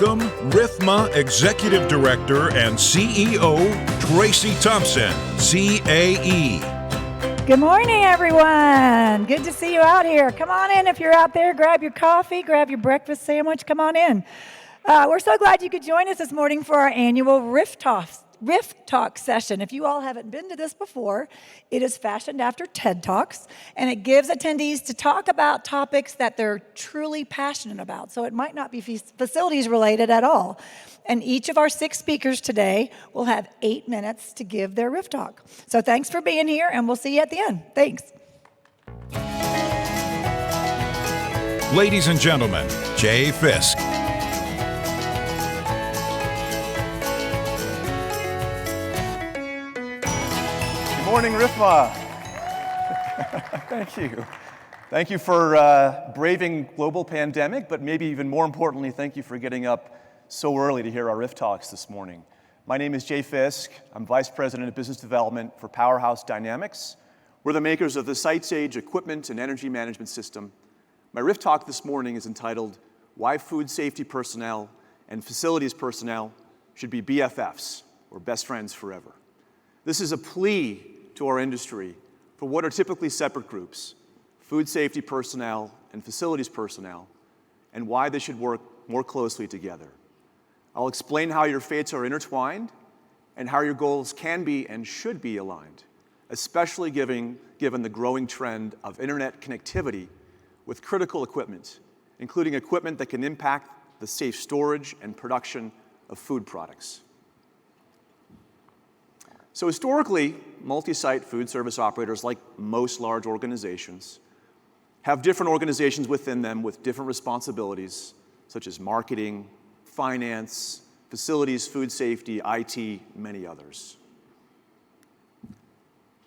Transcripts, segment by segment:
Welcome, RFMA Executive Director and CEO, Tracy Thompson, CAE. Good morning, everyone. Good to see you out here. Come on in if you're out there. Grab your coffee, grab your breakfast sandwich. Come on in. We're so glad you could join us this morning for our annual RIF Talks session. If you all haven't been to this before, it is fashioned after TED Talks, and it gives attendees to talk about topics that they're truly passionate about. So it might not be facilities related at all. And each of our 6 speakers today will have 8 minutes to give their RIF Talk. So thanks for being here, and we'll see you at the end. Thanks. Ladies and gentlemen, Jay Fisk. Good morning, RFMA. Thank you. Thank you for braving global pandemic, but maybe even more importantly, thank you for getting up so early to hear our RIF Talks this morning. My name is Jay Fisk. I'm Vice President of Business Development for Powerhouse Dynamics. We're the makers of the SiteSage equipment and energy management system. My RIF Talk this morning is entitled, Why Food Safety Personnel and Facilities Personnel Should Be BFFs, or Best Friends Forever. This is a plea to our industry for what are typically separate groups, food safety personnel and facilities personnel, and why they should work more closely together. I'll explain how your fates are intertwined and how your goals can be and should be aligned, especially given the growing trend of internet connectivity with critical equipment, including equipment that can impact the safe storage and production of food products. So historically, multi-site food service operators, like most large organizations, have different organizations within them with different responsibilities, such as marketing, finance, facilities, food safety, IT, many others.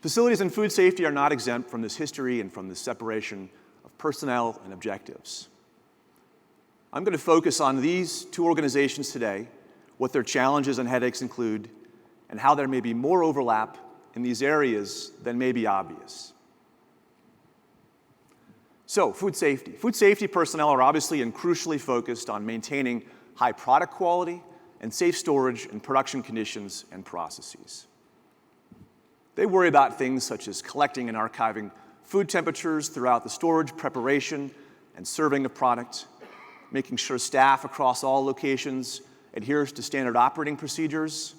Facilities and food safety are not exempt from this history and from this separation of personnel and objectives. I'm going to focus on these 2 organizations today, what their challenges and headaches include, and how there may be more overlap in these areas than may be obvious. So, food safety. Food safety personnel are obviously and crucially focused on maintaining high product quality and safe storage and production conditions and processes. They worry about things such as collecting and archiving food temperatures throughout the storage, preparation, and serving of product, making sure staff across all locations adheres to standard operating procedures,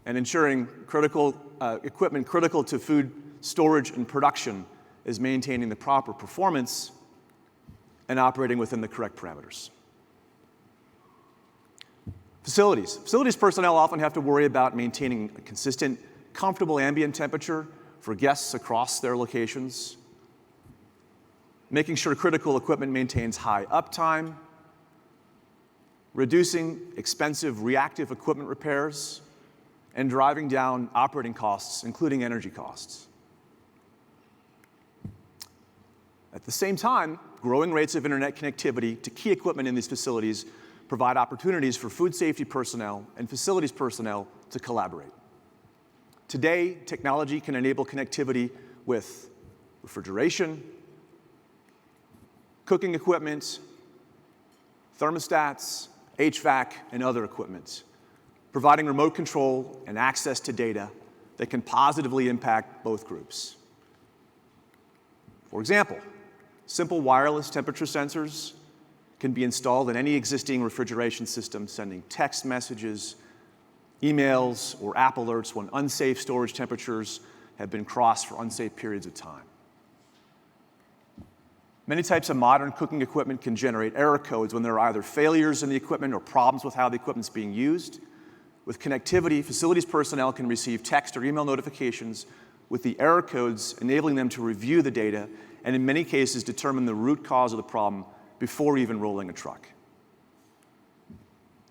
and ensuring critical equipment critical to food storage and production is maintaining the proper performance and operating within the correct parameters. Facilities. Facilities personnel often have to worry about maintaining a consistent, comfortable ambient temperature for guests across their locations, making sure critical equipment maintains high uptime, reducing expensive reactive equipment repairs, and driving down operating costs, including energy costs. At the same time, growing rates of internet connectivity to key equipment in these facilities provide opportunities for food safety personnel and facilities personnel to collaborate. Today, technology can enable connectivity with refrigeration, cooking equipment, thermostats, HVAC, and other equipment, providing remote control and access to data that can positively impact both groups. For example, simple wireless temperature sensors can be installed in any existing refrigeration system, sending text messages, emails, or app alerts when unsafe storage temperatures have been crossed for unsafe periods of time. Many types of modern cooking equipment can generate error codes when there are either failures in the equipment or problems with how the equipment's being used. With connectivity, facilities personnel can receive text or email notifications with the error codes, enabling them to review the data and in many cases determine the root cause of the problem before even rolling a truck.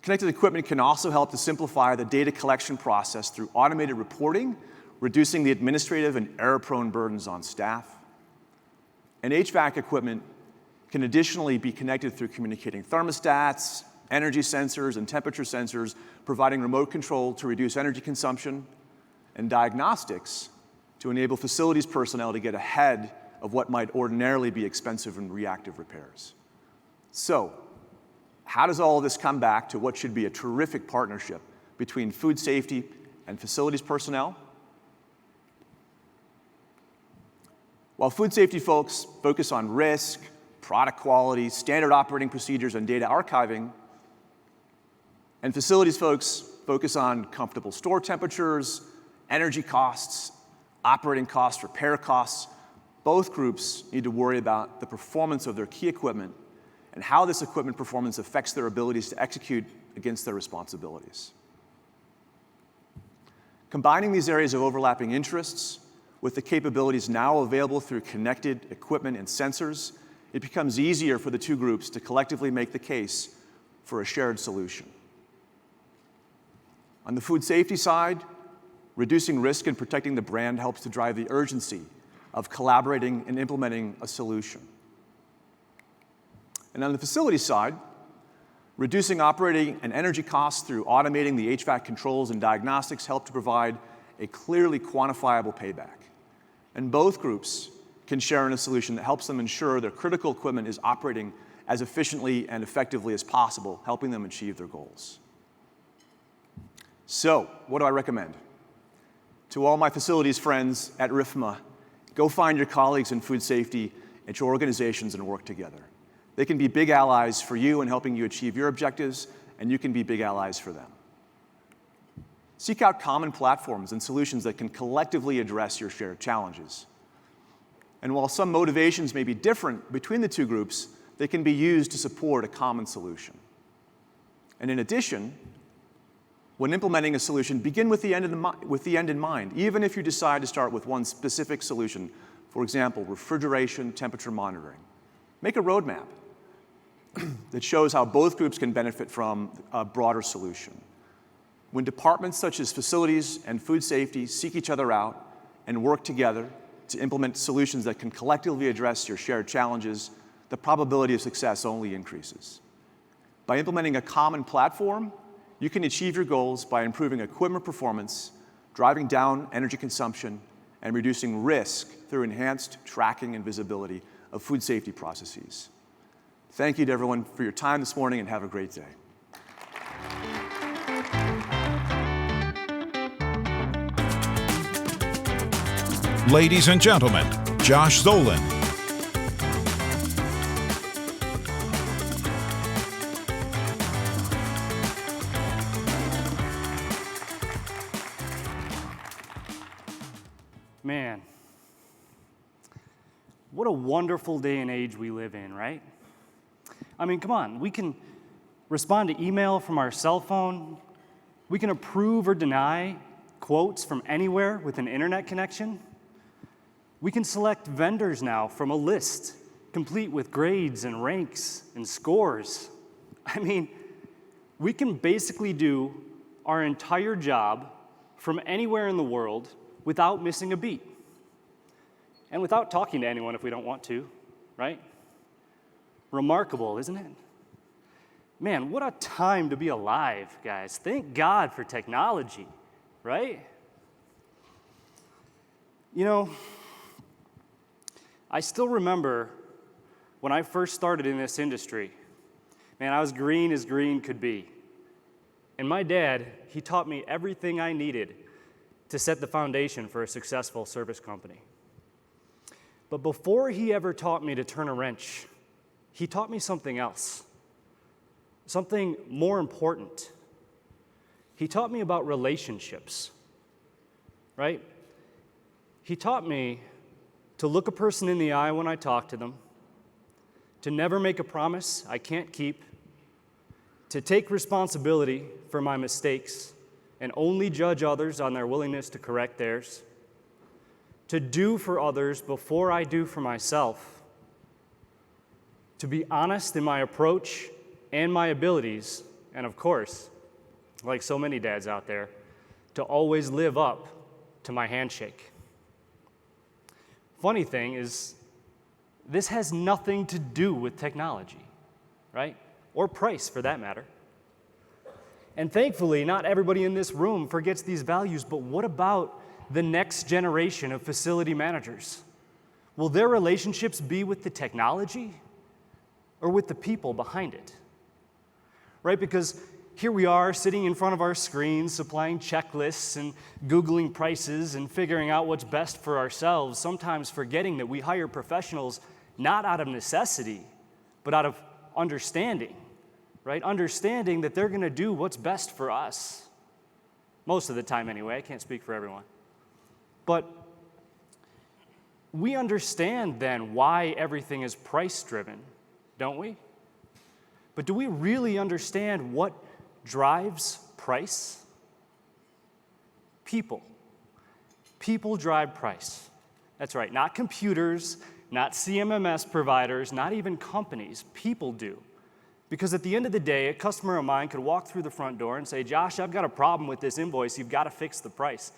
Connected equipment can also help to simplify the data collection process through automated reporting, reducing the administrative and error-prone burdens on staff. And HVAC equipment can additionally be connected through communicating thermostats, energy sensors, and temperature sensors, providing remote control to reduce energy consumption, and diagnostics to enable facilities personnel to get ahead of what might ordinarily be expensive and reactive repairs. So, how does all of this come back to what should be a terrific partnership between food safety and facilities personnel? While food safety folks focus on risk, product quality, standard operating procedures, and data archiving, and facilities folks focus on comfortable store temperatures, energy costs, operating costs, repair costs, both groups need to worry about the performance of their key equipment and how this equipment performance affects their abilities to execute against their responsibilities. Combining these areas of overlapping interests with the capabilities now available through connected equipment and sensors, it becomes easier for the two groups to collectively make the case for a shared solution. On the food safety side, reducing risk and protecting the brand helps to drive the urgency of collaborating and implementing a solution. And on the facility side, reducing operating and energy costs through automating the HVAC controls and diagnostics help to provide a clearly quantifiable payback. And both groups can share in a solution that helps them ensure their critical equipment is operating as efficiently and effectively as possible, helping them achieve their goals. So, what do I recommend? To all my facilities friends at RFMA, go find your colleagues in food safety at your organizations and work together. They can be big allies for you in helping you achieve your objectives, and you can be big allies for them. Seek out common platforms and solutions that can collectively address your shared challenges. And while some motivations may be different between the two groups, they can be used to support a common solution. And in addition, when implementing a solution, begin with the end in mind, even if you decide to start with one specific solution, for example, refrigeration, temperature monitoring. Make a roadmap that shows how both groups can benefit from a broader solution. When departments such as facilities and food safety seek each other out and work together to implement solutions that can collectively address your shared challenges, the probability of success only increases. By implementing a common platform, you can achieve your goals by improving equipment performance, driving down energy consumption, and reducing risk through enhanced tracking and visibility of food safety processes. Thank you to everyone for your time this morning, and have a great day. Ladies and gentlemen, Josh Dolan. Man, what a wonderful day and age we live in, right? I mean, come on, we can respond to email from our cell phone. We can approve or deny quotes from anywhere with an internet connection. We can select vendors now from a list, complete with grades and ranks and scores. I mean, we can basically do our entire job from anywhere in the world without missing a beat. And without talking to anyone if we don't want to, right? Remarkable, isn't it? Man, what a time to be alive, guys. Thank God for technology, right? You know, I still remember when I first started in this industry. Man, I was green as green could be. And my dad, he taught me everything I needed to set the foundation for a successful service company. But before he ever taught me to turn a wrench, he taught me something else, something more important. He taught me about relationships, right? He taught me to look a person in the eye when I talk to them, to never make a promise I can't keep, to take responsibility for my mistakes and only judge others on their willingness to correct theirs, to do for others before I do for myself, to be honest in my approach and my abilities, and of course, like so many dads out there, to always live up to my handshake. Funny thing is, this has nothing to do with technology, right? Or price, for that matter. And thankfully, not everybody in this room forgets these values, but what about the next generation of facility managers? Will their relationships be with the technology or with the people behind it? right? Because here we are sitting in front of our screens, supplying checklists and Googling prices and figuring out what's best for ourselves, sometimes forgetting that we hire professionals not out of necessity, but out of understanding, right? Understanding that they're going to do what's best for us. Most of the time anyway, I can't speak for everyone. But we understand then why everything is price-driven, don't we? But do we really understand what drives price? People. People drive price. That's right, not computers, not CMMS providers, not even companies. People do. Because at the end of the day, a customer of mine could walk through the front door and say, Josh, I've got a problem with this invoice. You've got to fix the price.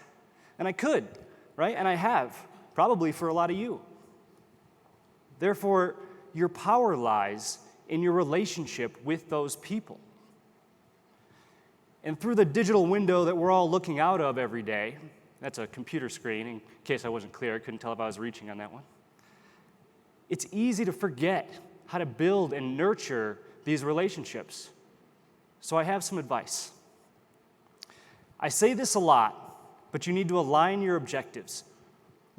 And I could, right? And I have, probably for a lot of you. Therefore, your power lies in your relationship with those people. And through the digital window that we're all looking out of every day, that's a computer screen, in case I wasn't clear, I couldn't tell if I was reaching on that one. It's easy to forget how to build and nurture these relationships. So I have some advice. I say this a lot, but you need to align your objectives.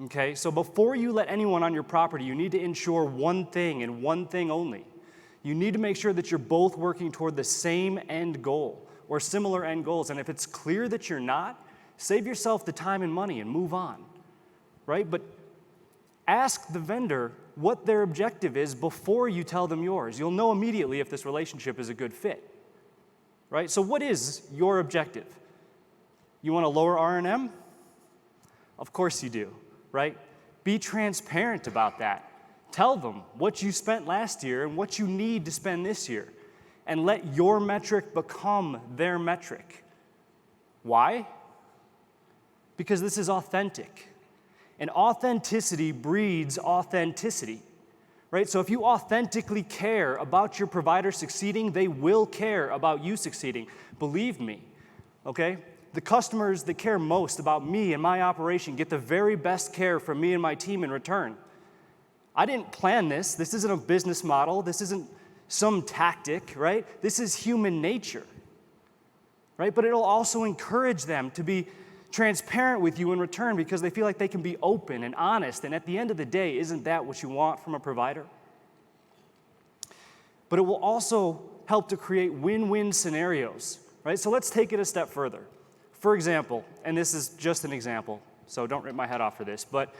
Okay, so before you let anyone on your property, you need to ensure one thing and one thing only. You need to make sure that you're both working toward the same end goal or similar end goals. And if it's clear that you're not, save yourself the time and money and move on, right? But ask the vendor what their objective is before you tell them yours. You'll know immediately if this relationship is a good fit, right? So what is your objective? You want to lower R&M? Of course you do, right? Be transparent about that. Tell them what you spent last year and what you need to spend this year, and let your metric become their metric. Why? Because this is authentic. And authenticity breeds authenticity, right? So if you authentically care about your provider succeeding, they will care about you succeeding. Believe me, okay? The customers that care most about me and my operation get the very best care from me and my team in return. I didn't plan this. This isn't a business model. This isn't some tactic, right? This is human nature, right? But it'll also encourage them to be transparent with you in return because they feel like they can be open and honest. And at the end of the day, isn't that what you want from a provider? But it will also help to create win-win scenarios, right? So let's take it a step further. For example, and this is just an example, so don't rip my head off for this, but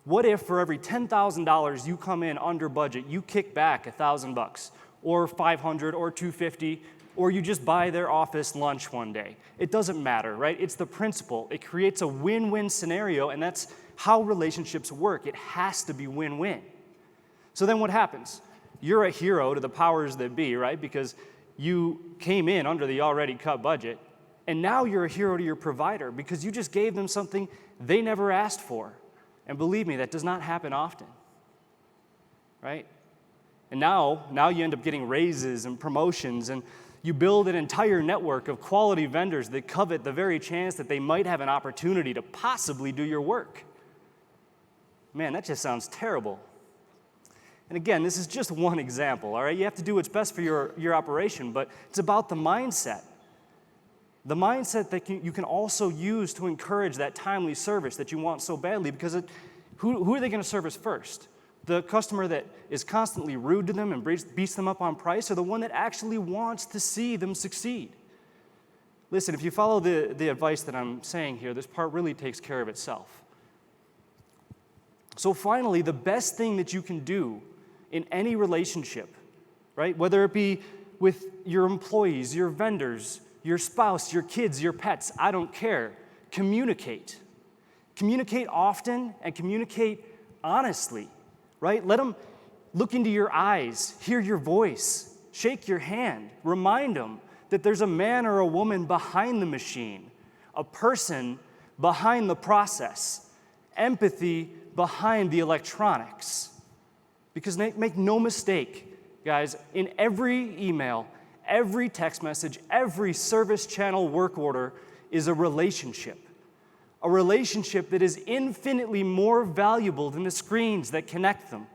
what if for every $10,000 you come in under budget, you kick back $1,000 or $500 or $250, or you just buy their office lunch one day? It doesn't matter, right? It's the principle. It creates a win-win scenario, and that's how relationships work. It has to be win-win. So then what happens? You're a hero to the powers that be, right? Because you came in under the already cut budget, and now you're a hero to your provider because you just gave them something they never asked for. And believe me, that does not happen often, right? And now you end up getting raises and promotions, and you build an entire network of quality vendors that covet the very chance that they might have an opportunity to possibly do your work. Man, that just sounds terrible. And again, this is just one example, all right? You have to do what's best for your operation, but it's about the mindset. The mindset that you can also use to encourage that timely service that you want so badly, because who are they going to service first? The customer that is constantly rude to them and beats them up on price, or the one that actually wants to see them succeed? Listen, if you follow the advice that I'm saying here, this part really takes care of itself. So finally, the best thing that you can do in any relationship, right, whether it be with your employees, your vendors, your spouse, your kids, your pets, I don't care. Communicate. Communicate often and communicate honestly, right? Let them look into your eyes, hear your voice, shake your hand, remind them that there's a man or a woman behind the machine, a person behind the process, empathy behind the electronics. Because make no mistake, guys, in every email, every text message, every service channel work order is a relationship that is infinitely more valuable than the screens that connect them.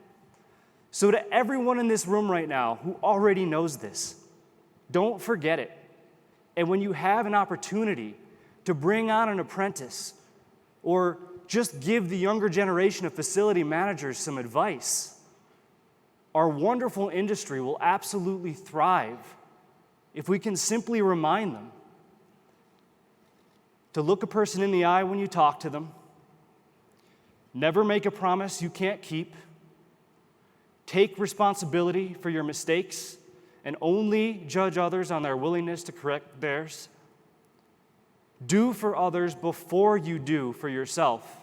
So to everyone in this room right now who already knows this, Don't forget it. And when you have an opportunity to bring on an apprentice or just give the younger generation of facility managers some advice, our wonderful industry will absolutely thrive if we can simply remind them to look a person in the eye when you talk to them, never make a promise you can't keep, take responsibility for your mistakes, and only judge others on their willingness to correct theirs. Do for others before you do for yourself.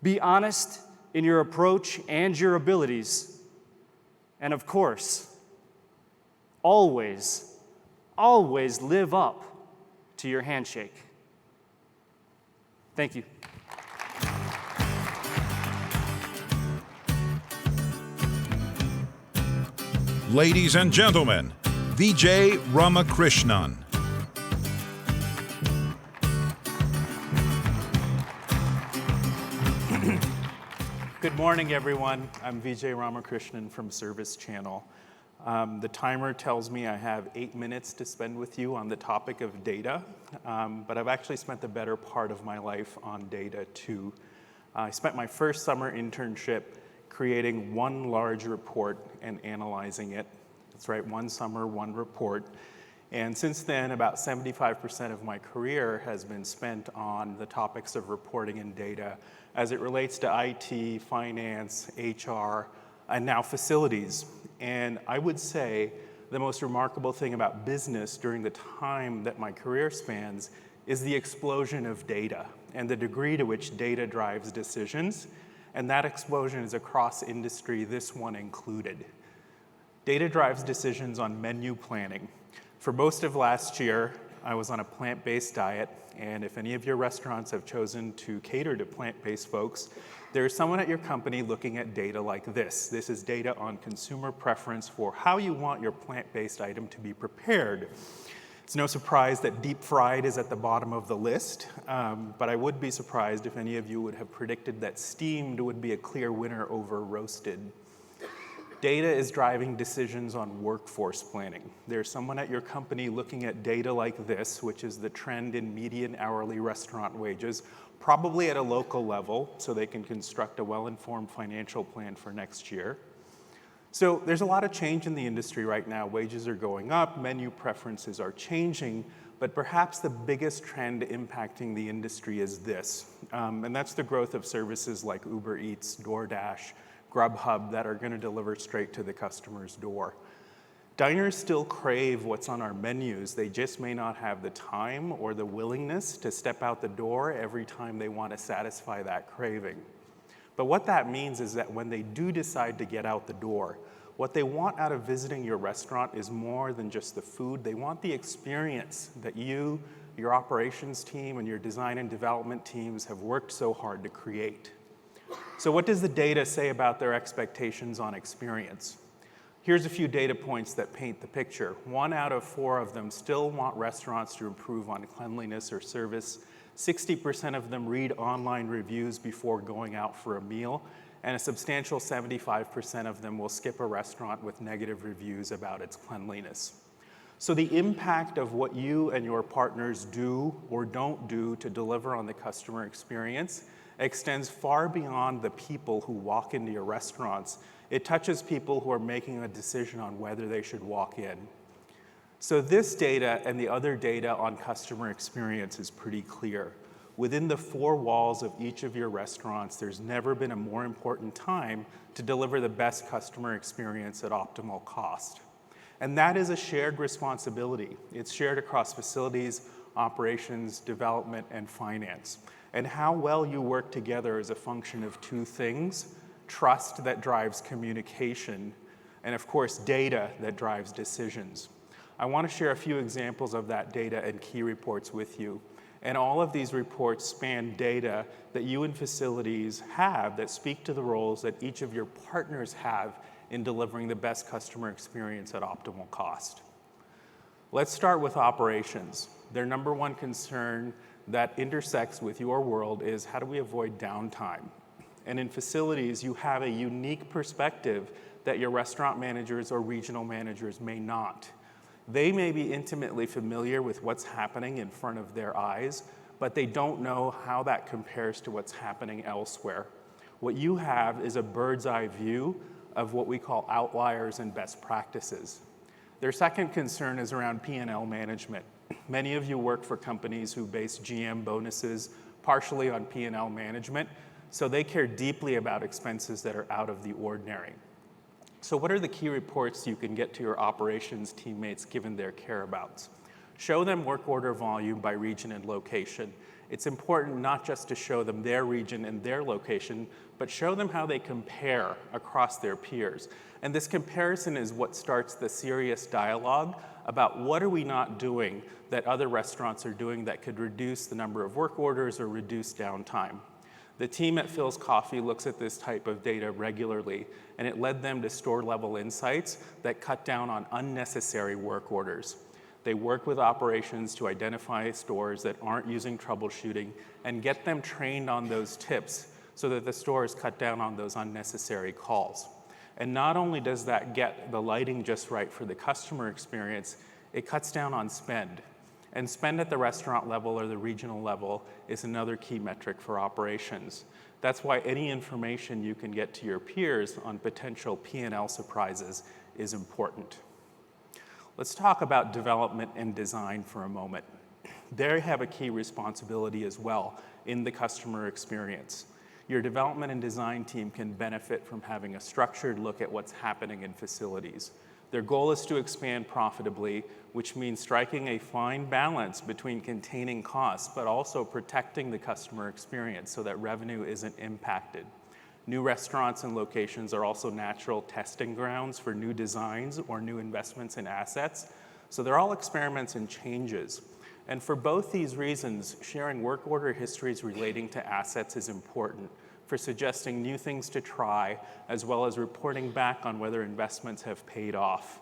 Be honest in your approach and your abilities. And of course, always live up to your handshake. Thank you. Ladies and gentlemen, Vijay Ramakrishnan. Good morning, everyone. I'm Vijay Ramakrishnan from Service Channel. The timer tells me I have 8 minutes to spend with you on the topic of data, but I've actually spent the better part of my life on data too. I spent my first summer internship creating one large report and analyzing it. That's right, one summer, one report. And since then, about 75% of my career has been spent on the topics of reporting and data as it relates to IT, finance, HR, and now facilities. And I would say the most remarkable thing about business during the time that my career spans is the explosion of data and the degree to which data drives decisions. And that explosion is across industry, this one included. Data drives decisions on menu planning. For most of last year, I was on a plant-based diet, and if any of your restaurants have chosen to cater to plant-based folks, there's someone at your company looking at data like this. This is data on consumer preference for how you want your plant-based item to be prepared. It's no surprise that deep fried is at the bottom of the list, but I would be surprised if any of you would have predicted that steamed would be a clear winner over roasted. Data is driving decisions on workforce planning. There's someone at your company looking at data like this, which is the trend in median hourly restaurant wages, probably at a local level, so they can construct a well-informed financial plan for next year. So there's a lot of change in the industry right now. Wages are going up, menu preferences are changing, but perhaps the biggest trend impacting the industry is this, and that's the growth of services like Uber Eats, DoorDash, Grubhub that are going to deliver straight to the customer's door. Diners still crave what's on our menus. They just may not have the time or the willingness to step out the door every time they want to satisfy that craving. But what that means is that when they do decide to get out the door, what they want out of visiting your restaurant is more than just the food. They want the experience that you, your operations team, and your design and development teams have worked so hard to create. So what does the data say about their expectations on experience? Here's a few data points that paint the picture. 1 out of 4 of them still want restaurants to improve on cleanliness or service. 60% of them read online reviews before going out for a meal, and a substantial 75% of them will skip a restaurant with negative reviews about its cleanliness. So the impact of what you and your partners do or don't do to deliver on the customer experience extends far beyond the people who walk into your restaurants. It touches people who are making a decision on whether they should walk in. So this data and the other data on customer experience is pretty clear. Within the 4 walls of each of your restaurants, there's never been a more important time to deliver the best customer experience at optimal cost. And that is a shared responsibility. It's shared across facilities, operations, development, and finance. And how well you work together is a function of 2 things: trust that drives communication, and of course, data that drives decisions. I want to share a few examples of that data and key reports with you. And all of these reports span data that you and facilities have that speak to the roles that each of your partners have in delivering the best customer experience at optimal cost. Let's start with operations. Their number 1 concern that intersects with your world is how do we avoid downtime? And in facilities, you have a unique perspective that your restaurant managers or regional managers may not. They may be intimately familiar with what's happening in front of their eyes, but they don't know how that compares to what's happening elsewhere. What you have is a bird's eye view of what we call outliers and best practices. Their second concern is around P&L management. Many of you work for companies who base GM bonuses partially on P&L management, so they care deeply about expenses that are out of the ordinary. So what are the key reports you can get to your operations teammates given their care-abouts? Show them work order volume by region and location. It's important not just to show them their region and their location, but show them how they compare across their peers. And this comparison is what starts the serious dialogue about what are we not doing that other restaurants are doing that could reduce the number of work orders or reduce downtime. The team at Phil's Coffee looks at this type of data regularly, and it led them to store-level insights that cut down on unnecessary work orders. They work with operations to identify stores that aren't using troubleshooting and get them trained on those tips so that the stores cut down on those unnecessary calls. And not only does that get the lighting just right for the customer experience, it cuts down on spend. And spend at the restaurant level or the regional level is another key metric for operations. That's why any information you can get to your peers on potential P&L surprises is important. Let's talk about development and design for a moment. They have a key responsibility as well in the customer experience. Your development and design team can benefit from having a structured look at what's happening in facilities. Their goal is to expand profitably, which means striking a fine balance between containing costs, but also protecting the customer experience so that revenue isn't impacted. New restaurants and locations are also natural testing grounds for new designs or new investments in assets. So they're all experiments and changes. And for both these reasons, sharing work order histories relating to assets is important for suggesting new things to try, as well as reporting back on whether investments have paid off.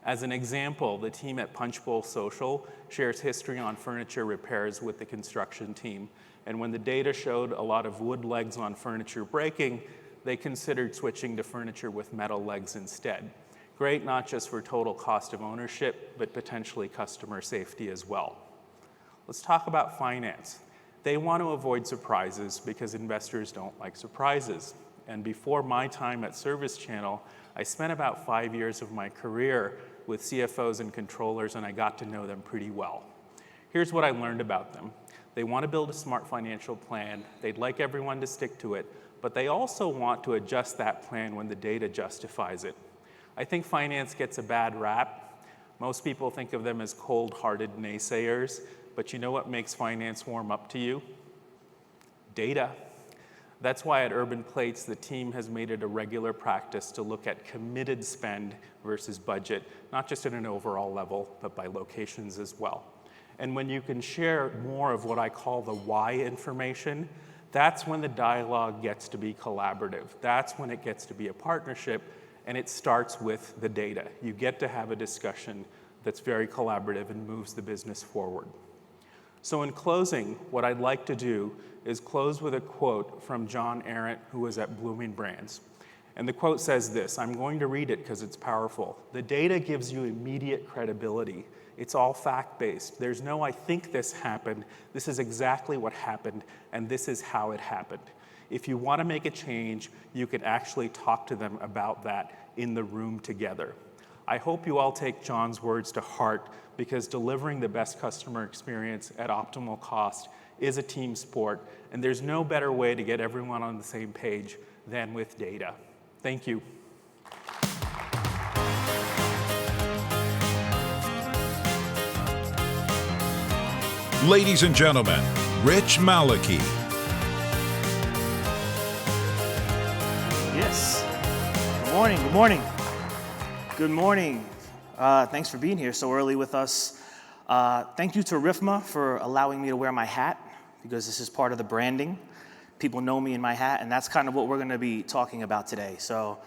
As an example, the team at Punch Bowl Social shares history on furniture repairs with the construction team. And when the data showed a lot of wood legs on furniture breaking, they considered switching to furniture with metal legs instead. Great not just for total cost of ownership, but potentially customer safety as well. Let's talk about finance. They want to avoid surprises because investors don't like surprises. And before my time at Service Channel, I spent about 5 years of my career with CFOs and controllers, and I got to know them pretty well. Here's what I learned about them. They want to build a smart financial plan. They'd like everyone to stick to it, but they also want to adjust that plan when the data justifies it. I think finance gets a bad rap. Most people think of them as cold-hearted naysayers, but you know what makes finance warm up to you? Data. That's why at Urban Plates, the team has made it a regular practice to look at committed spend versus budget, not just at an overall level, but by locations as well. And when you can share more of what I call the why information, that's when the dialogue gets to be collaborative. That's when it gets to be a partnership, and it starts with the data. You get to have a discussion that's very collaborative and moves the business forward. So in closing, what I'd like to do is close with a quote from John Arendt, who was at Blooming Brands. And the quote says this, I'm going to read it because it's powerful. The data gives you immediate credibility. It's all fact-based. There's no, I think this happened. This is exactly what happened, and this is how it happened. If you want to make a change, you can actually talk to them about that in the room together. I hope you all take John's words to heart because delivering the best customer experience at optimal cost is a team sport, and there's no better way to get everyone on the same page than with data. Thank you. Ladies and gentlemen, Rich Malachy. Yes. Good morning. Good morning. Good morning. Thanks for being here so early with us. Thank you to RFMA for allowing me to wear my hat because this is part of the branding. People know me in my hat, and that's kind of what we're going to be talking about today. So,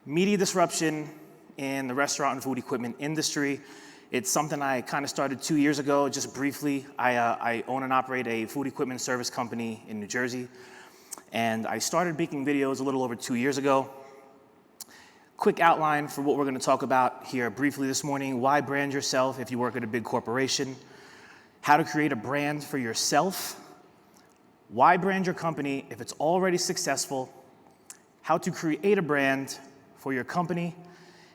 media disruption in the restaurant and food equipment industry. It's something I kind of started 2 years ago, just briefly. I own and operate a food equipment service company in New Jersey, and I started making videos a little over 2 years ago. quick outline for what we're going to talk about here briefly this morning. Why brand yourself if you work at a big corporation? How to create a brand for yourself? Why brand your company if it's already successful? How to create a brand for your company,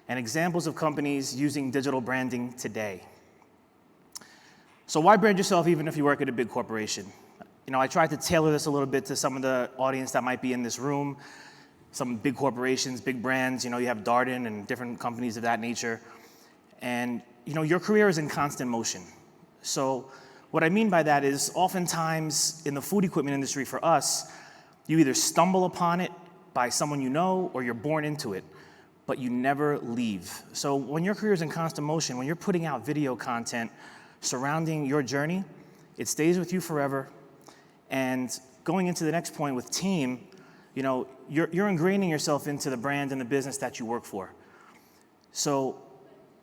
and examples of companies using digital branding today. So why brand yourself even if you work at a big corporation? I tried to tailor this a little bit to some of the audience that might be in this room. Some big corporations, big brands, you have Darden and different companies of that nature. And, your career is in constant motion. So what I mean by that is oftentimes in the food equipment industry for us, you either stumble upon it by someone you know or you're born into it, but you never leave. So when your career is in constant motion, when you're putting out video content surrounding your journey, it stays with you forever. And going into the next point with team, you're ingraining yourself into the brand and the business that you work for. So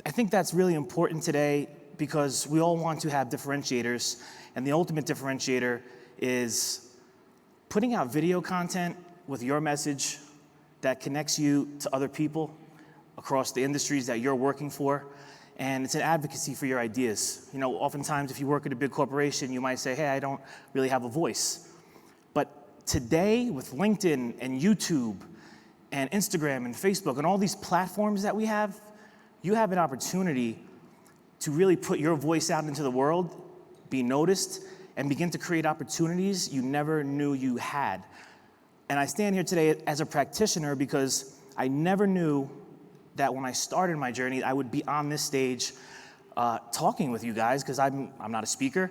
I think that's really important today because we all want to have differentiators, and the ultimate differentiator is putting out video content with your message that connects you to other people across the industries that you're working for, and it's an advocacy for your ideas. Oftentimes if you work at a big corporation, you might say, hey, I don't really have a voice. But today, with LinkedIn and YouTube and Instagram and Facebook and all these platforms that we have, you have an opportunity to really put your voice out into the world, be noticed, and begin to create opportunities you never knew you had. And I stand here today as a practitioner because I never knew that when I started my journey, I would be on this stage talking with you guys, because I'm not a speaker.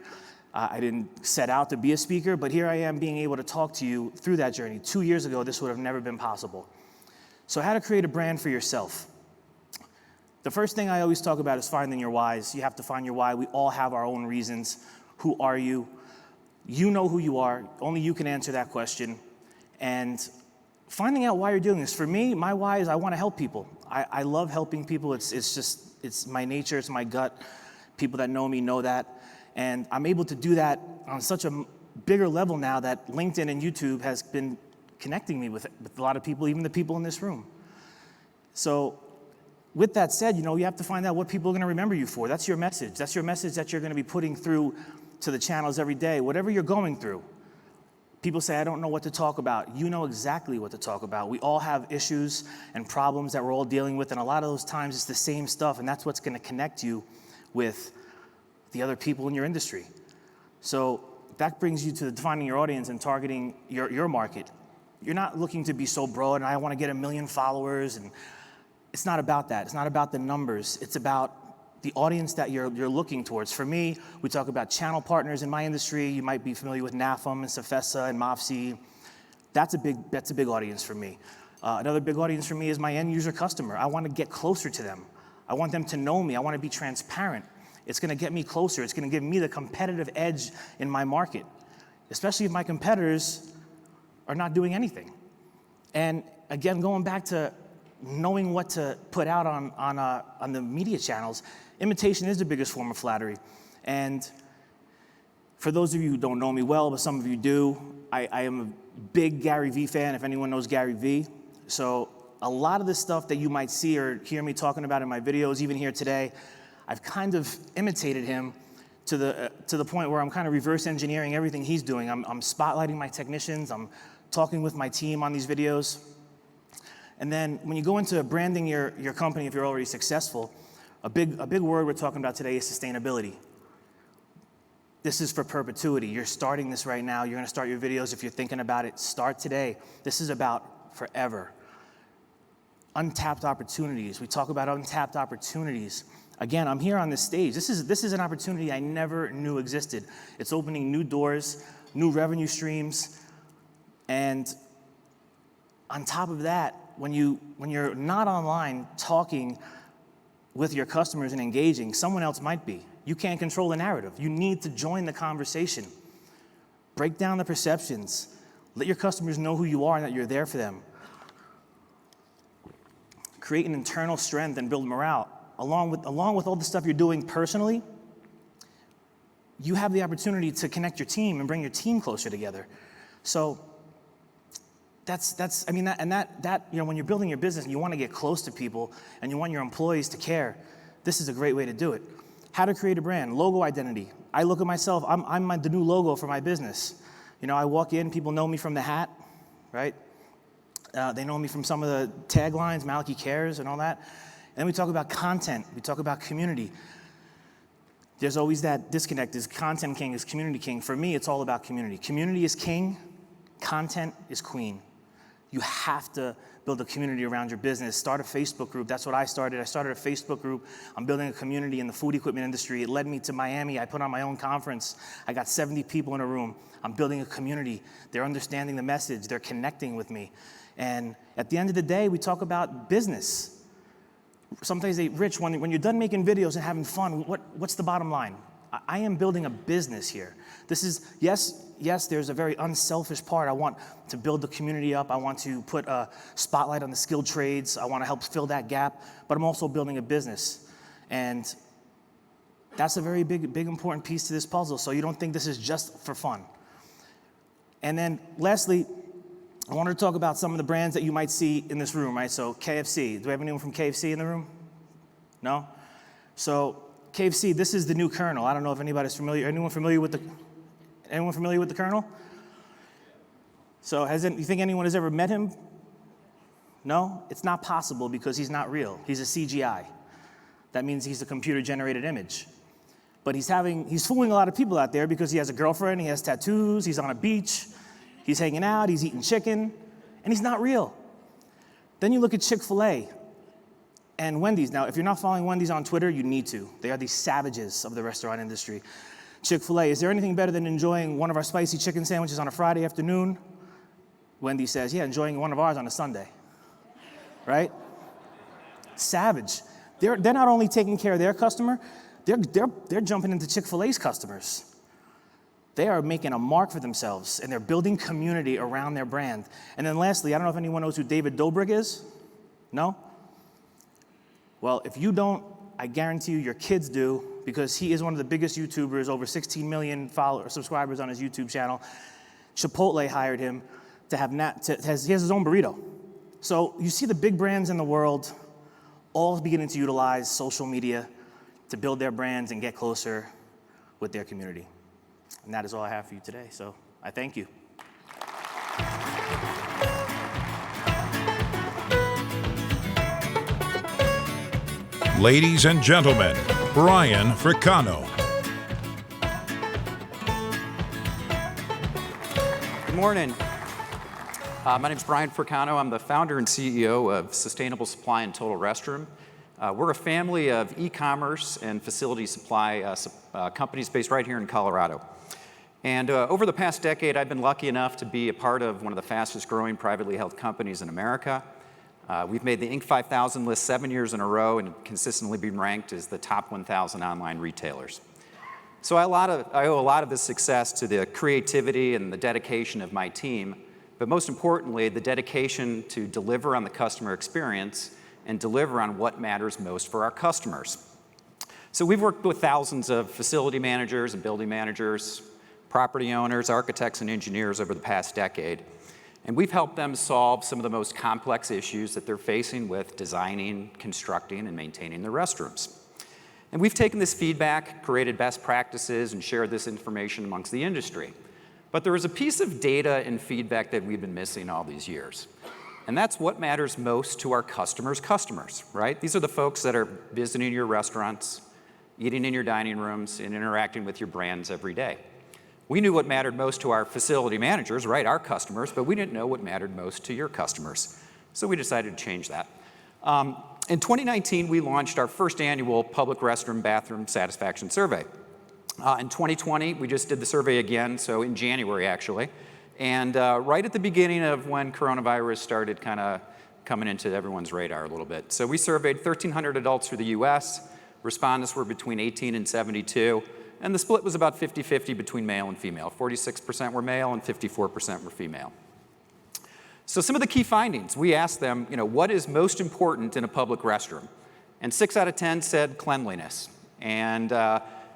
I didn't set out to be a speaker, but here I am being able to talk to you through that journey. 2 years ago, this would have never been possible. So how to create a brand for yourself. The first thing I always talk about is finding your whys. You have to find your why. We all have our own reasons. Who are you? You know who you are. Only you can answer that question. And finding out why you're doing this. For me, my why is I want to help people. I love helping people. It's my nature, it's my gut. People that know me know that. And I'm able to do that on such a bigger level now that LinkedIn and YouTube has been connecting me with a lot of people, even the people in this room. So with that said, you have to find out what people are going to remember you for. That's your message. That's your message that you're going to be putting through to the channels every day, whatever you're going through. People say, I don't know what to talk about. You know exactly what to talk about. We all have issues and problems that we're all dealing with, and a lot of those times it's the same stuff, and that's what's going to connect you with the other people in your industry. So that brings you to defining your audience and targeting your market. You're not looking to be so broad, and I want to get 1 million followers, and it's not about that. It's not about the numbers. It's about the audience that you're looking towards. For me, we talk about channel partners in my industry. You might be familiar with NAFM and Safesa and MOFSI. That's a big audience for me. Another big audience for me is my end user customer. I want to get closer to them. I want them to know me. I want to be transparent. It's going to get me closer. It's going to give me the competitive edge in my market, especially if my competitors are not doing anything. And again, going back to knowing what to put out on the media channels, imitation is the biggest form of flattery. And for those of you who don't know me well, but some of you do, I am a big Gary Vee fan, if anyone knows Gary Vee. So a lot of the stuff that you might see or hear me talking about in my videos, even here today, I've kind of imitated him to the point where I'm kind of reverse engineering everything he's doing. I'm spotlighting my technicians, I'm talking with my team on these videos. And then when you go into branding your company, if you're already successful, a big word we're talking about today is sustainability. This is for perpetuity. You're starting this right now. You're going to start your videos. If you're thinking about it, start today. This is about forever. Untapped opportunities. We talk about untapped opportunities. Again, I'm here on this stage. This is an opportunity I never knew existed. It's opening new doors, new revenue streams, and on top of that, when you're not online talking with your customers and engaging, someone else might be. You can't control the narrative. You need to join the conversation. Break down the perceptions. Let your customers know who you are and that you're there for them. Create an internal strength and build morale. Along with all the stuff you're doing personally, you have the opportunity to connect your team and bring your team closer together. So I mean, when you're building your business and you want to get close to people and you want your employees to care, this is a great way to do it. How to create a brand, logo identity. I look at myself, I'm the new logo for my business. I walk in, people know me from the hat, right? They know me from some of the taglines, Malachy cares and all that. And then we talk about content, we talk about community. There's always that disconnect, is content king, is community king. For me, it's all about community. Community is king, content is queen. You have to build a community around your business. Start a Facebook group. That's what I started. I started a Facebook group. I'm building a community in the food equipment industry. It led me to Miami. I put on my own conference. I got 70 people in a room. I'm building a community. They're understanding the message. They're connecting with me. And at the end of the day, we talk about business. Sometimes they, Rich, when you're done making videos and having fun, what's the bottom line? I am building a business here. This is, yes, there's a very unselfish part. I want to build the community up. I want to put a spotlight on the skilled trades. I want to help fill that gap, but I'm also building a business. And that's a very big, important piece to this puzzle, so you don't think this is just for fun. And then lastly, I wanted to talk about some of the brands that you might see in this room, right? So KFC, do we have anyone from KFC in the room? No? So KFC, this is the new Colonel. I don't know if anybody's familiar. Anyone familiar with the Colonel? So you think anyone has ever met him? No? It's not possible because he's not real. He's a CGI. That means he's a computer-generated image. But he's fooling a lot of people out there because he has a girlfriend, he has tattoos, he's on a beach, he's hanging out, he's eating chicken, and he's not real. Then you look at Chick-fil-A and Wendy's. Now, if you're not following Wendy's on Twitter, you need to. They are the savages of the restaurant industry. Chick-fil-A, is there anything better than enjoying one of our spicy chicken sandwiches on a Friday afternoon? Wendy says, yeah, enjoying one of ours on a Sunday, right? Savage. They're not only taking care of their customer, they're jumping into Chick-fil-A's customers. They are making a mark for themselves, and they're building community around their brand. And then lastly, I don't know if anyone knows who David Dobrik is. No? Well, if you don't, I guarantee you your kids do, because he is one of the biggest YouTubers, over 16 million subscribers on his YouTube channel. Chipotle hired him to have he has his own burrito. So you see the big brands in the world all beginning to utilize social media to build their brands and get closer with their community. And that is all I have for you today, so I thank you. Ladies and gentlemen, Brian Ficano. Good morning. My name is Brian Ficano. I'm the founder and CEO of Sustainable Supply and Total Restroom. We're a family of e-commerce and facility supply companies based right here in Colorado. And over the past decade, I've been lucky enough to be a part of one of the fastest growing privately held companies in America. We've made the Inc. 5000 list 7 years in a row and consistently been ranked as the top 1,000 online retailers. So I owe a lot of this success to the creativity and the dedication of my team, but most importantly, the dedication to deliver on the customer experience and deliver on what matters most for our customers. So we've worked with thousands of facility managers and building managers, property owners, architects, and engineers over the past decade. And we've helped them solve some of the most complex issues that they're facing with designing, constructing, and maintaining their restrooms. And we've taken this feedback, created best practices, and shared this information amongst the industry. But there is a piece of data and feedback that we've been missing all these years. And that's what matters most to our customers' customers, right? These are the folks that are visiting your restaurants, eating in your dining rooms, and interacting with your brands every day. We knew what mattered most to our facility managers, right, our customers, but we didn't know what mattered most to your customers. So we decided to change that. In 2019, we launched our first annual public restroom bathroom satisfaction survey. In 2020, we just did the survey again, so in January actually. And right at the beginning of when coronavirus started kind of coming into everyone's radar a little bit. So we surveyed 1,300 adults through the US. Respondents were between 18 and 72. And the split was about 50-50 between male and female. 46% were male and 54% were female. So some of the key findings, we asked them, what is most important in a public restroom? And 6 out of 10 said cleanliness. And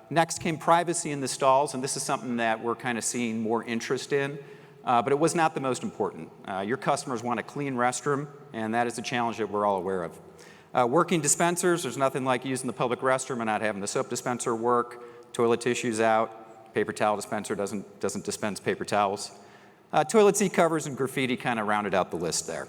next came privacy in the stalls, and this is something that we're kind of seeing more interest in. but it was not the most important. Your customers want a clean restroom, and that is a challenge that we're all aware of. Working dispensers, there's nothing like using the public restroom and not having the soap dispenser work, toilet tissues out, paper towel dispenser doesn't dispense paper towels. Toilet seat covers and graffiti kind of rounded out the list there.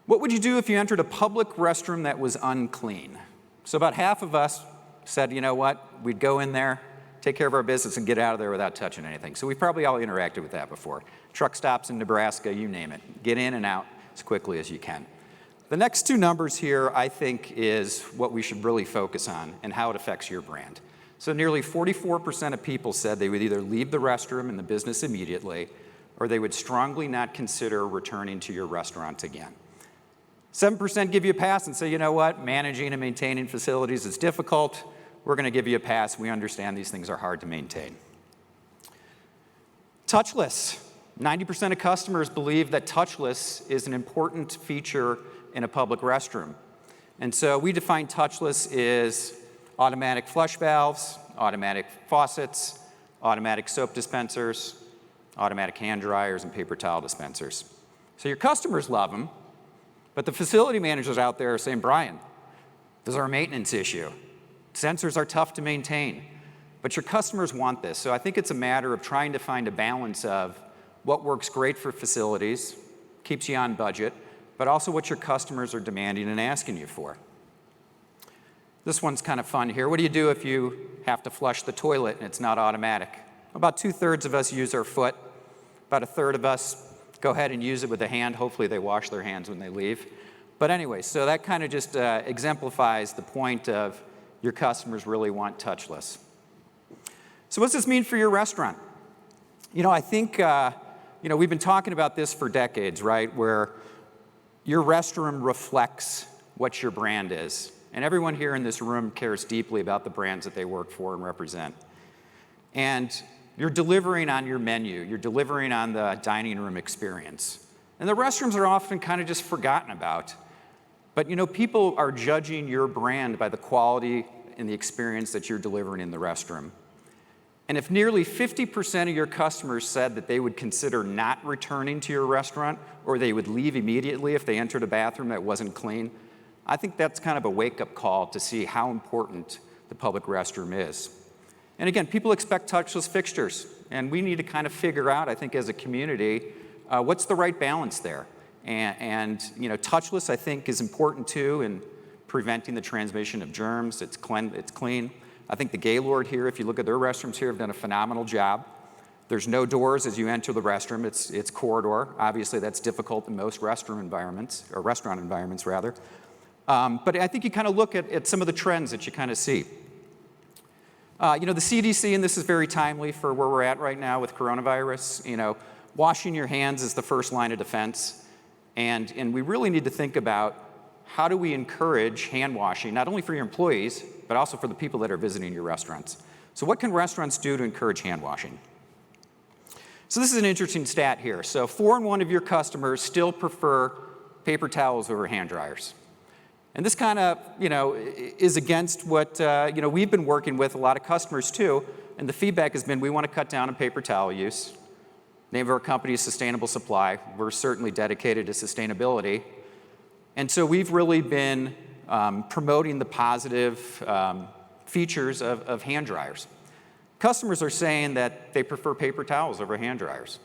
What would you do if you entered a public restroom that was unclean? So about half of us said, you know what, we'd go in there, take care of our business, and get out of there without touching anything. So we've probably all interacted with that before. Truck stops in Nebraska, you name it. Get in and out as quickly as you can. The next two numbers here, I think, is what we should really focus on and how it affects your brand. So nearly 44% of people said they would either leave the restroom in the business immediately, or they would strongly not consider returning to your restaurant again. 7% give you a pass and say, you know what, managing and maintaining facilities is difficult. We're going to give you a pass. We understand these things are hard to maintain. Touchless. 90% of customers believe that touchless is an important feature in a public restroom. And so we define touchless as automatic flush valves, automatic faucets, automatic soap dispensers, automatic hand dryers, and paper towel dispensers. So your customers love them, but the facility managers out there are saying, Brian, this is our maintenance issue. Sensors are tough to maintain, but your customers want this. So I think it's a matter of trying to find a balance of what works great for facilities, keeps you on budget, but also what your customers are demanding and asking you for. This one's kind of fun here. What do you do if you have to flush the toilet and it's not automatic? About 2/3 of us use our foot. About 1/3 of us go ahead and use it with a hand. Hopefully they wash their hands when they leave. But anyway, so that kind of just exemplifies the point of your customers really want touchless. So what does this mean for your restaurant? You know, I think, we've been talking about this for decades, right? Where your restroom reflects what your brand is. And everyone here in this room cares deeply about the brands that they work for and represent. And you're delivering on your menu. You're delivering on the dining room experience. And the restrooms are often kind of just forgotten about. But, people are judging your brand by the quality and the experience that you're delivering in the restroom. And if nearly 50% of your customers said that they would consider not returning to your restaurant, or they would leave immediately if they entered a bathroom that wasn't clean, I think that's kind of a wake-up call to see how important the public restroom is. And again, people expect touchless fixtures, and we need to kind of figure out, I think, as a community, what's the right balance there. And touchless, I think, is important too in preventing the transmission of germs. It's clean. I think the Gaylord here, if you look at their restrooms here, have done a phenomenal job. There's no doors as you enter the restroom. It's corridor. Obviously, that's difficult in most restaurant environments. But I think you kind of look at some of the trends that you kind of see. The CDC, and this is very timely for where we're at right now with coronavirus, washing your hands is the first line of defense. And we really need to think about how do we encourage hand washing, not only for your employees, but also for the people that are visiting your restaurants. So what can restaurants do to encourage hand washing? So this is an interesting stat here. So 4 in 1 of your customers still prefer paper towels over hand dryers. And this kind of, is against what, we've been working with a lot of customers too. And the feedback has been, we want to cut down on paper towel use. Name of our company is Sustainable Supply. We're certainly dedicated to sustainability. And so we've really been promoting the positive features of hand dryers. Customers are saying that they prefer paper towels over hand dryers.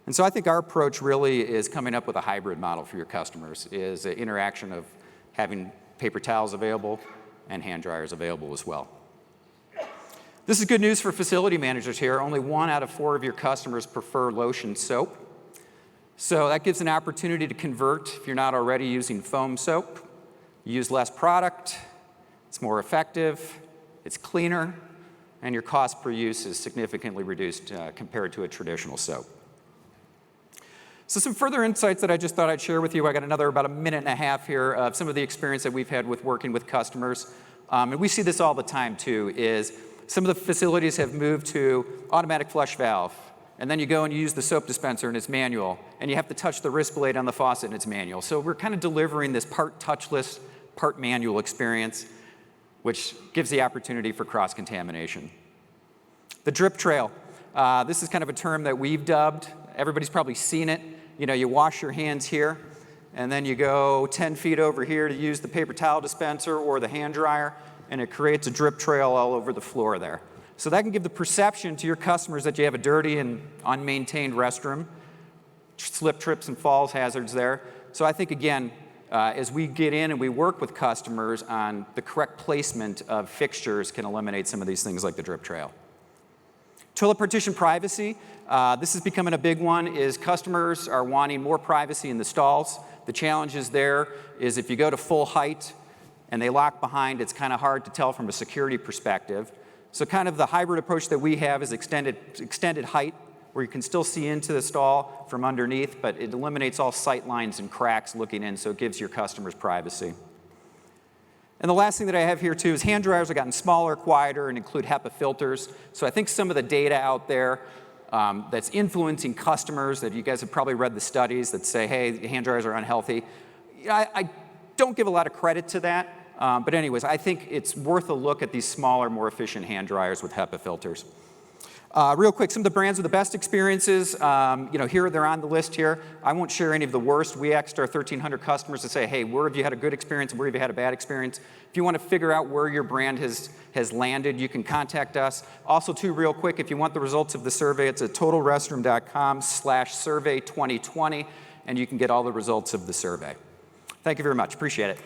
And so I think our approach really is coming up with a hybrid model for your customers, is an interaction of having paper towels available and hand dryers available as well. This is good news for facility managers here. Only 1 out of 4 of your customers prefer lotion soap. So that gives an opportunity to convert if you're not already using foam soap. You use less product, it's more effective, it's cleaner, and your cost per use is significantly reduced compared to a traditional soap. So some further insights that I just thought I'd share with you. I got about a minute and a half here of some of the experience that we've had with working with customers. And we see this all the time too, is some of the facilities have moved to automatic flush valve. And then you go and you use the soap dispenser and it's manual. And you have to touch the wrist blade on the faucet and it's manual. So we're kind of delivering this part touchless, part manual experience, which gives the opportunity for cross-contamination. The drip trail. This is kind of a term that we've dubbed. Everybody's probably seen it. You know, you wash your hands here, and then you go 10 feet over here to use the paper towel dispenser or the hand dryer, and it creates a drip trail all over the floor there. So that can give the perception to your customers that you have a dirty and unmaintained restroom, slip, trips, and falls hazards there. So I think, again, as we get in and we work with customers on the correct placement of fixtures can eliminate some of these things like the drip trail. Toilet partition privacy, this is becoming a big one, is customers are wanting more privacy in the stalls. The challenge is there is if you go to full height and they lock behind, it's kind of hard to tell from a security perspective. So kind of the hybrid approach that we have is extended height, where you can still see into the stall from underneath, but it eliminates all sight lines and cracks looking in, so it gives your customers privacy. And the last thing that I have here too is hand dryers have gotten smaller, quieter, and include HEPA filters. So I think some of the data out there that's influencing customers, that you guys have probably read the studies that say, hey, hand dryers are unhealthy. I don't give a lot of credit to that. But anyways, I think it's worth a look at these smaller, more efficient hand dryers with HEPA filters. Real quick, some of the brands with the best experiences, here they're on the list here. I won't share any of the worst. We asked our 1,300 customers to say, hey, where have you had a good experience and where have you had a bad experience? If you want to figure out where your brand has landed, you can contact us. Also, too, real quick, if you want the results of the survey, it's at totalrestroom.com/survey2020, and you can get all the results of the survey. Thank you very much. Appreciate it.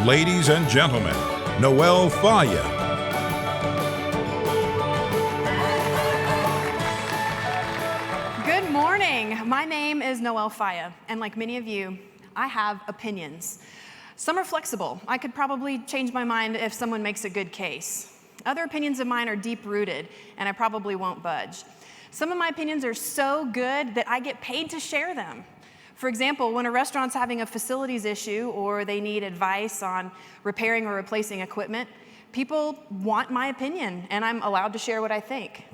Ladies and gentlemen, Noel Fea. Good morning. My name is Noel Fea, and like many of you, I have opinions. Some are flexible. I could probably change my mind if someone makes a good case. Other opinions of mine are deep-rooted, and I probably won't budge. Some of my opinions are so good that I get paid to share them. For example, when a restaurant's having a facilities issue or they need advice on repairing or replacing equipment, people want my opinion, and I'm allowed to share what I think.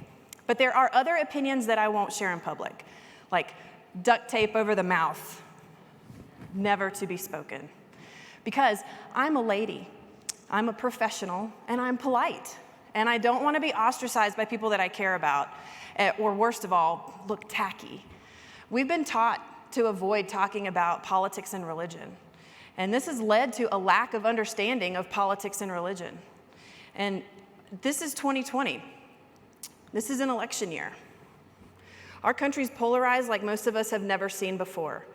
But there are other opinions that I won't share in public, like duct tape over the mouth, never to be spoken. Because I'm a lady, I'm a professional, and I'm polite. And I don't want to be ostracized by people that I care about, or worst of all, look tacky. We've been taught to avoid talking about politics and religion. And this has led to a lack of understanding of politics and religion. And this is 2020. This is an election year. Our country's polarized like most of us have never seen before.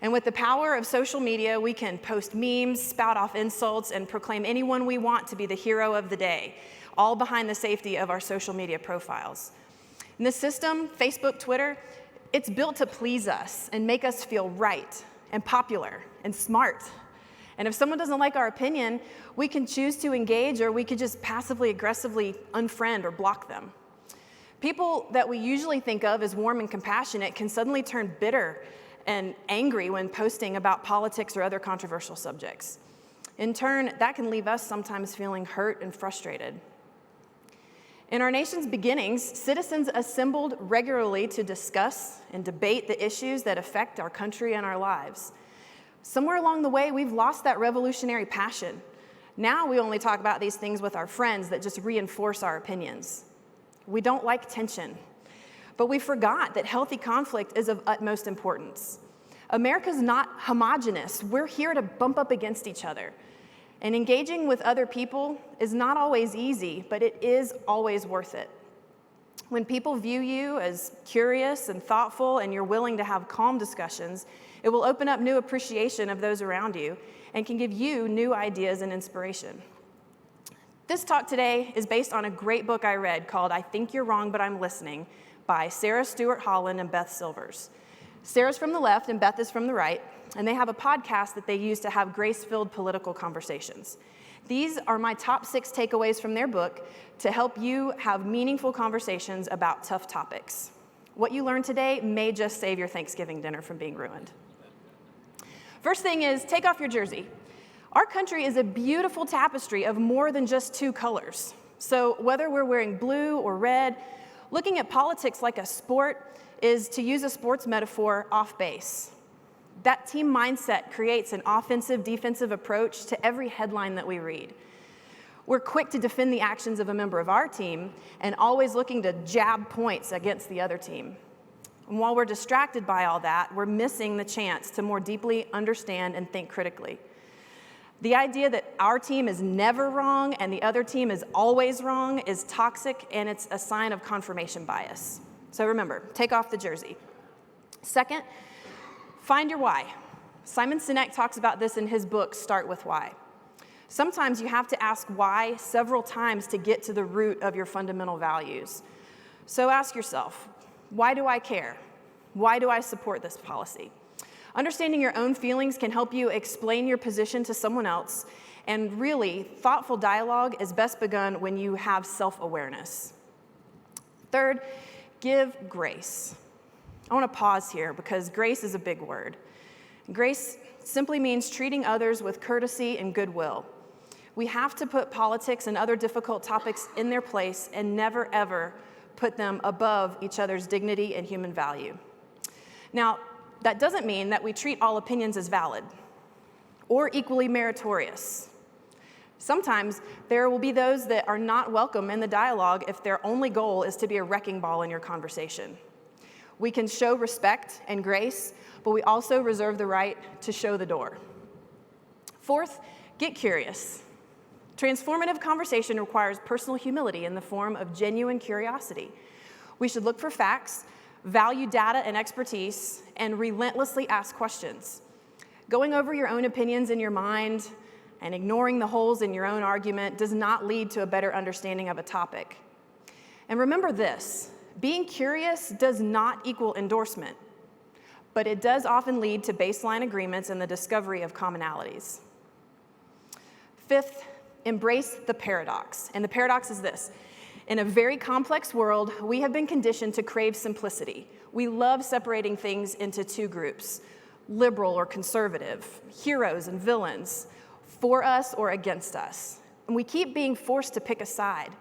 And with the power of social media, we can post memes, spout off insults, and proclaim anyone we want to be the hero of the day, all behind the safety of our social media profiles. And this system, Facebook, Twitter, it's built to please us and make us feel right and popular and smart. And if someone doesn't like our opinion, we can choose to engage, or we could just passively, aggressively unfriend or block them. People that we usually think of as warm and compassionate can suddenly turn bitter and angry when posting about politics or other controversial subjects. In turn, that can leave us sometimes feeling hurt and frustrated. In our nation's beginnings, citizens assembled regularly to discuss and debate the issues that affect our country and our lives. Somewhere along the way, we've lost that revolutionary passion. Now we only talk about these things with our friends that just reinforce our opinions. We don't like tension, but we forgot that healthy conflict is of utmost importance. America's not homogenous. We're here to bump up against each other. And engaging with other people is not always easy, but it is always worth it. When people view you as curious and thoughtful and you're willing to have calm discussions, it will open up new appreciation of those around you and can give you new ideas and inspiration. This talk today is based on a great book I read called I Think You're Wrong, But I'm Listening by Sara Stewart Holland and Beth Silvers. Sara's from the left and Beth is from the right, and they have a podcast that they use to have grace-filled political conversations. These are my top 6 takeaways from their book to help you have meaningful conversations about tough topics. What you learn today may just save your Thanksgiving dinner from being ruined. First thing is, take off your jersey. Our country is a beautiful tapestry of more than just 2 colors. So whether we're wearing blue or red, looking at politics like a sport is, to use a sports metaphor, off base. That team mindset creates an offensive-defensive approach to every headline that we read. We're quick to defend the actions of a member of our team and always looking to jab points against the other team. And while we're distracted by all that, we're missing the chance to more deeply understand and think critically. The idea that our team is never wrong and the other team is always wrong is toxic, and it's a sign of confirmation bias. So remember, take off the jersey. Second, find your why. Simon Sinek talks about this in his book, Start With Why. Sometimes you have to ask why several times to get to the root of your fundamental values. So ask yourself, why do I care? Why do I support this policy? Understanding your own feelings can help you explain your position to someone else, and really, thoughtful dialogue is best begun when you have self-awareness. Third, give grace. I want to pause here because grace is a big word. Grace simply means treating others with courtesy and goodwill. We have to put politics and other difficult topics in their place and never, ever put them above each other's dignity and human value. Now, that doesn't mean that we treat all opinions as valid or equally meritorious. Sometimes there will be those that are not welcome in the dialogue if their only goal is to be a wrecking ball in your conversation. We can show respect and grace, but we also reserve the right to show the door. Fourth, get curious. Transformative conversation requires personal humility in the form of genuine curiosity. We should look for facts, value data and expertise, and relentlessly ask questions. Going over your own opinions in your mind and ignoring the holes in your own argument does not lead to a better understanding of a topic. And remember this, being curious does not equal endorsement, but it does often lead to baseline agreements and the discovery of commonalities. Fifth, embrace the paradox. And the paradox is this. In a very complex world, we have been conditioned to crave simplicity. We love separating things into two groups, liberal or conservative, heroes and villains, for us or against us. And we keep being forced to pick a side.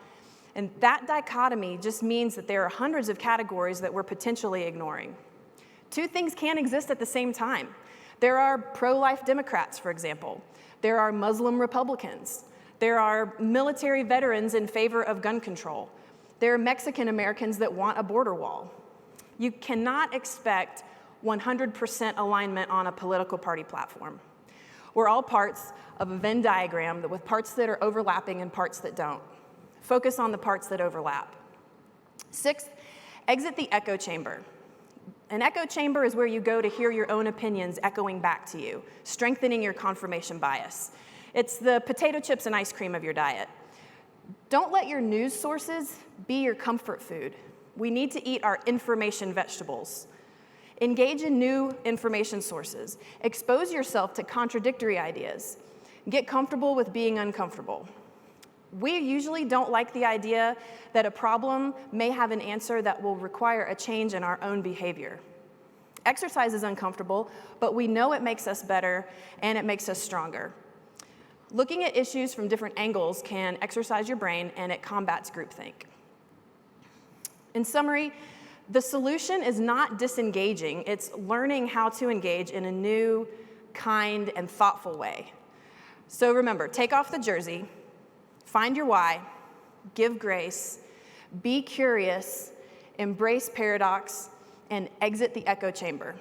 And that dichotomy just means that there are hundreds of categories that we're potentially ignoring. Two things can exist at the same time. There are pro-life Democrats, for example. There are Muslim Republicans. There are military veterans in favor of gun control. There are Mexican Americans that want a border wall. You cannot expect 100% alignment on a political party platform. We're all parts of a Venn diagram with parts that are overlapping and parts that don't. Focus on the parts that overlap. Sixth, exit the echo chamber. An echo chamber is where you go to hear your own opinions echoing back to you, strengthening your confirmation bias. It's the potato chips and ice cream of your diet. Don't let your news sources be your comfort food. We need to eat our information vegetables. Engage in new information sources. Expose yourself to contradictory ideas. Get comfortable with being uncomfortable. We usually don't like the idea that a problem may have an answer that will require a change in our own behavior. Exercise is uncomfortable, but we know it makes us better and it makes us stronger. Looking at issues from different angles can exercise your brain, and it combats groupthink. In summary, the solution is not disengaging, it's learning how to engage in a new, kind, and thoughtful way. So remember, take off the jersey, find your why, give grace, be curious, embrace paradox, and exit the echo chamber.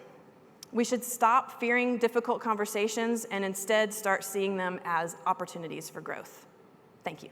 We should stop fearing difficult conversations and instead start seeing them as opportunities for growth. Thank you.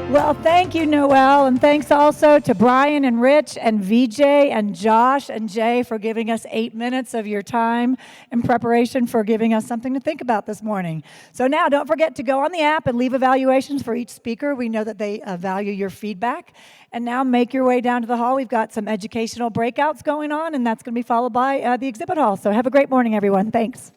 Well, thank you, Noel, and thanks also to Brian and Rich and Vijay and Josh and Jay for giving us 8 minutes of your time in preparation for giving us something to think about this morning. So now don't forget to go on the app and leave evaluations for each speaker. We know that they value your feedback. And now make your way down to the hall. We've got some educational breakouts going on, and that's going to be followed by the exhibit hall. So have a great morning, everyone. Thanks.